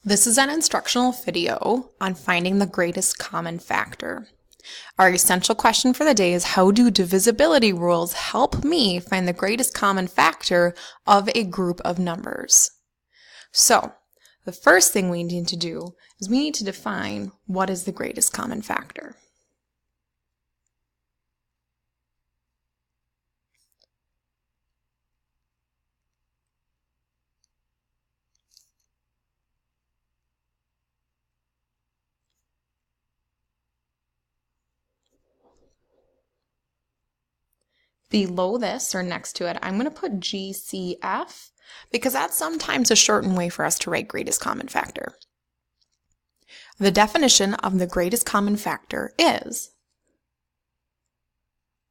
This is an instructional video on finding the greatest common factor. Our essential question for the day is, how do divisibility rules help me find the greatest common factor of a group of numbers? So, the first thing we need to do is we need to define what is the greatest common factor. Below this, or next to it, I'm going to put GCF because that's sometimes a shortened way for us to write greatest common factor. The definition of the greatest common factor is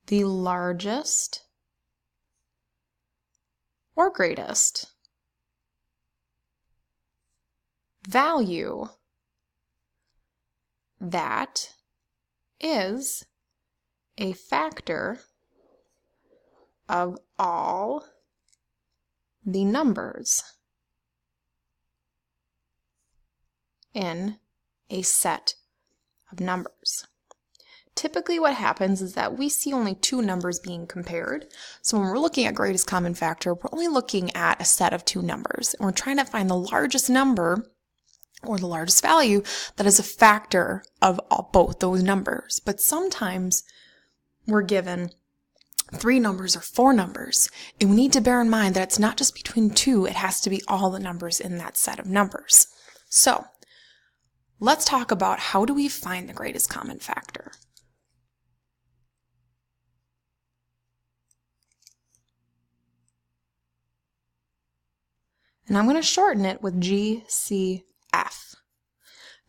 the largest or greatest value that is a factor of all the numbers in a set of numbers. Typically what happens is that we see only two numbers being compared. So when we're looking at greatest common factor, we're only looking at a set of two numbers. And we're trying to find the largest number or the largest value that is a factor of both those numbers. But sometimes we're given three numbers or four numbers, and we need to bear in mind that it's not just between two, it has to be all the numbers in that set of numbers. So let's talk about, how do we find the greatest common factor? And I'm going to shorten it with GCF.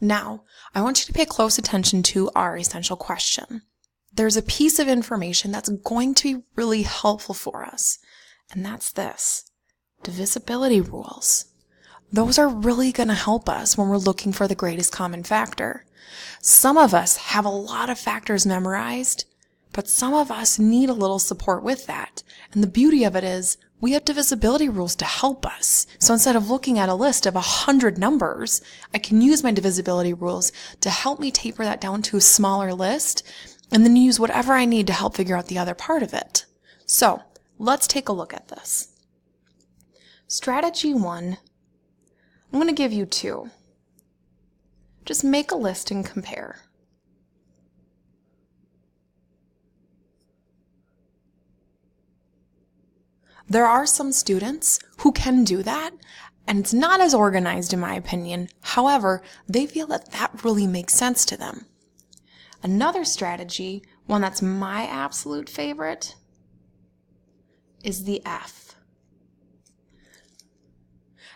Now, I want you to pay close attention to our essential question. There's a piece of information that's going to be really helpful for us, and that's this: divisibility rules. Those are really going to help us when we're looking for the greatest common factor. Some of us have a lot of factors memorized, but some of us need a little support with that. And the beauty of it is, we have divisibility rules to help us. So instead of looking at a list of 100 numbers, I can use my divisibility rules to help me taper that down to a smaller list, and then use whatever I need to help figure out the other part of it. So let's take a look at this. Strategy 1, I'm going to give you 2. Just make a list and compare. There are some students who can do that, and it's not as organized in my opinion. However, they feel that that really makes sense to them. Another strategy, one that's my absolute favorite, is the F.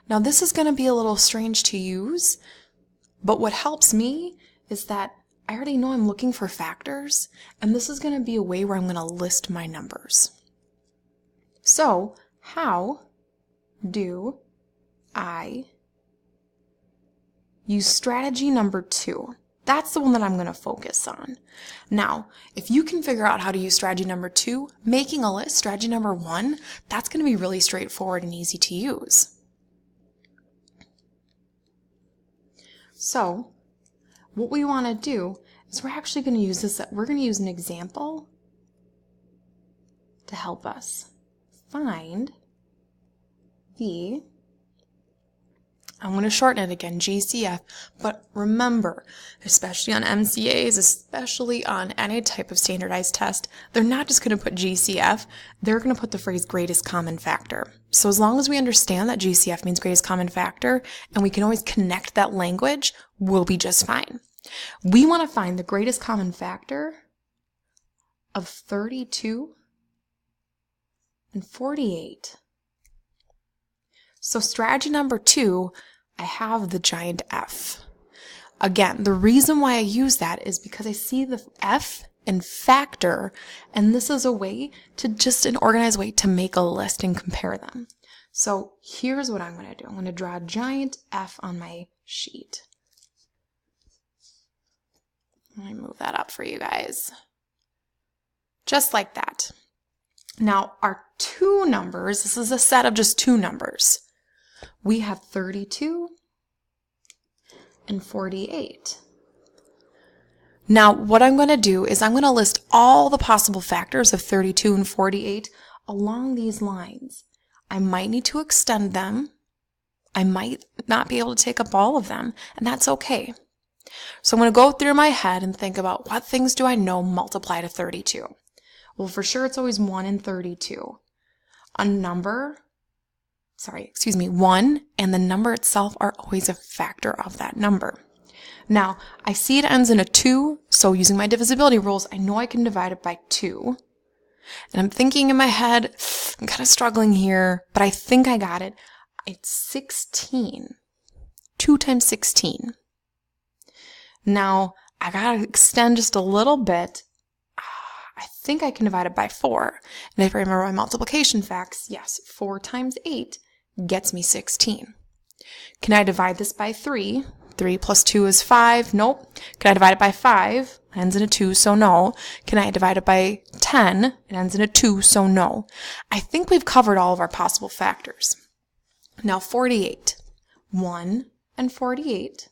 Now this is going to be a little strange to use, but what helps me is that I already know I'm looking for factors, and this is going to be a way where I'm going to list my numbers. So, how do I use strategy number 2? That's the one that I'm going to focus on. Now, if you can figure out how to use strategy number 2, making a list, strategy number 1, that's going to be really straightforward and easy to use. So, what we want to do is we're actually going to use this, we're going to use an example to help us find the, I'm going to shorten it again, GCF, but remember, especially on MCAs, especially on any type of standardized test, they're not just going to put GCF, they're going to put the phrase greatest common factor. So as long as we understand that GCF means greatest common factor, and we can always connect that language, we'll be just fine. We want to find the greatest common factor of 32 and 48. So strategy number 2, I have the giant F. Again, the reason why I use that is because I see the F in factor, and this is a way to just an organized way to make a list and compare them. So here's what I'm going to do. I'm going to draw a giant F on my sheet. Let me move that up for you guys. Just like that. Now, our two numbers, this is a set of just two numbers. We have 32 and 48. Now, what I'm going to do is I'm going to list all the possible factors of 32 and 48 along these lines. I might need to extend them. I might not be able to take up all of them, and that's okay. So I'm going to go through my head and think about what things do I know multiply to 32. Well, for sure it's always 1 and 32. A number, 1 and the number itself are always a factor of that number. Now, I see it ends in a 2, so using my divisibility rules, I know I can divide it by 2. And I'm thinking in my head, I'm kind of struggling here, but I think I got it. It's 16. 2 times 16. Now, I gotta extend just a little bit. I think I can divide it by 4. And if I remember my multiplication facts, yes, 4 times 8 gets me 16. Can I divide this by 3? 3 plus 2 is 5. Nope. Can I divide it by 5? It ends in a 2, so no. Can I divide it by 10? It ends in a 2, so no. I think we've covered all of our possible factors. Now 48. 1 and 48.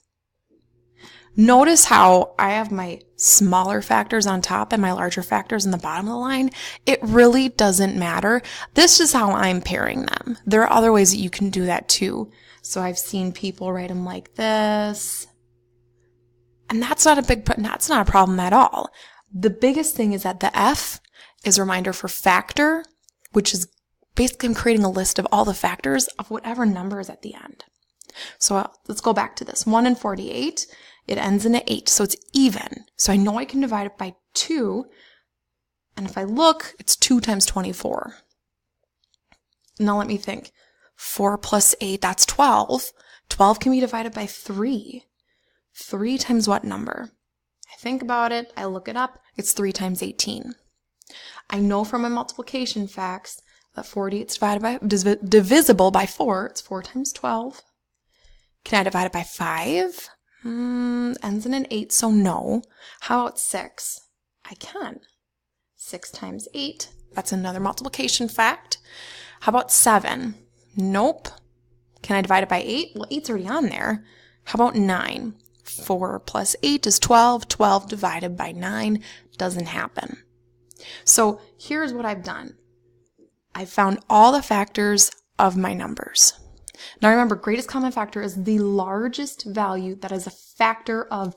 Notice how I have my smaller factors on top and my larger factors in the bottom of the line. It really doesn't matter. This is how I'm pairing them. There are other ways that you can do that too. So I've seen people write them like this. And that's not a problem at all. The biggest thing is that the F is a reminder for factor, which is basically I'm creating a list of all the factors of whatever number is at the end. So let's go back to this. 1 and 48, it ends in an 8, so it's even. So I know I can divide it by 2, and if I look, it's 2 times 24. Now let me think. 4 plus 8, that's 12. 12 can be divided by 3. 3 times what number? I think about it, I look it up, it's 3 times 18. I know from my multiplication facts that 48 is divisible by 4. It's 4 times 12. Can I divide it by 5? Ends in an 8, so no. How about 6? I can. 6 times 8. That's another multiplication fact. How about 7? Nope. Can I divide it by 8? Well, 8's already on there. How about 9? 4 plus 8 is 12. 12 divided by 9 doesn't happen. So here's what I've done. I've found all the factors of my numbers. Now remember, greatest common factor is the largest value that is a factor of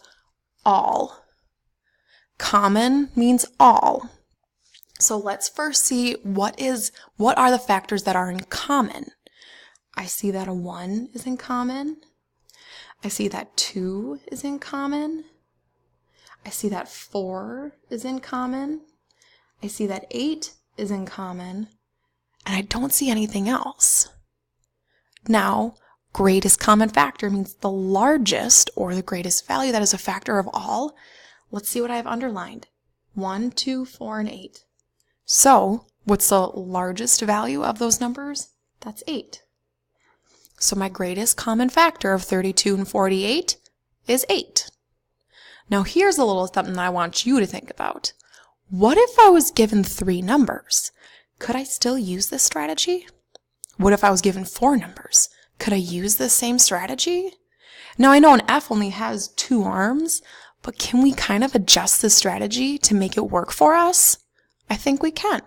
all. Common means all. So let's first see what are the factors that are in common. I see that a 1 is in common. I see that 2 is in common. I see that 4 is in common. I see that 8 is in common. And I don't see anything else. Now, greatest common factor means the largest or the greatest value that is a factor of all. Let's see what I have underlined. 1, 2, 4, and 8. So, what's the largest value of those numbers? That's 8. So my greatest common factor of 32 and 48 is 8. Now here's a little something that I want you to think about. What if I was given 3 numbers? Could I still use this strategy? What if I was given 4 numbers? Could I use the same strategy? Now I know an F only has 2 arms, but can we kind of adjust the strategy to make it work for us? I think we can.